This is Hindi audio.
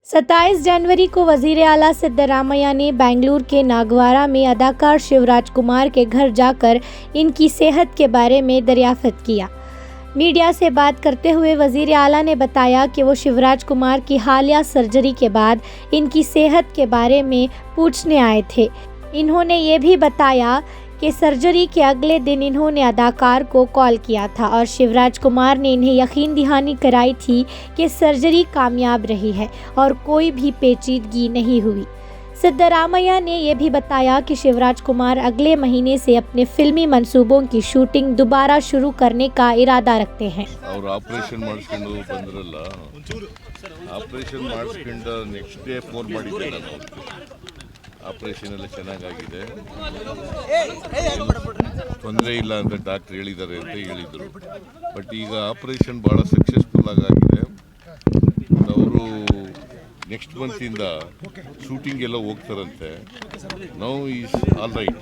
27 जनवरी को वज़ीर आला सिद्धरामैया ने बेंगलुरु के नागवारा में अदाकार शिवराज कुमार के घर जाकर इनकी सेहत के बारे में दरियाफ्त किया। मीडिया से बात करते हुए वज़ीर आला ने बताया कि वो शिवराज कुमार की हालिया सर्जरी के बाद इनकी सेहत के बारे में पूछने आए थे। इन्होंने ये भी बताया कि सर्जरी के अगले दिन इन्होंने अदाकार को कॉल किया था और शिवराज कुमार ने इन्हें यकीन दहानी कराई थी कि सर्जरी कामयाब रही है और कोई भी पेचीदगी नहीं हुई। सिद्धरामैया ने यह भी बताया कि शिवराज कुमार अगले महीने से अपने फिल्मी मंसूबों की शूटिंग दोबारा शुरू करने का इरादा रखते हैं। और ऑपरेशन ಮಾಡಿಸ್ಕೊಂಡು ಬಂದ್ರಲ್ಲ, ಆಪರೇಷನ್ ಮಾಡಿಸ್ಕೊಂಡು ನೆಕ್ಸ್ಟ್ ಡೇ ಫೋನ್ ಮಾಡಿದ್ದೆ ನಾನು. ಆಪರೇಷನ್ ಎಲ್ಲ ಚೆನ್ನಾಗಿದೆ, ತೊಂದರೆ ಇಲ್ಲ ಅಂತ ಡಾಕ್ಟರ್ ಹೇಳಿದ್ದಾರೆ ಅಂತ ಹೇಳಿದರು. ಬಟ್ ಈಗ ಆಪರೇಷನ್ ಭಾಳ ಸಕ್ಸಸ್ಫುಲ್ ಆಗಿದೆ. ಅವರು ನೆಕ್ಸ್ಟ್ ಮಂತಿಂದ ಶೂಟಿಂಗ್ ಎಲ್ಲ ಹೋಗ್ತಾರಂತೆ. Now is all right.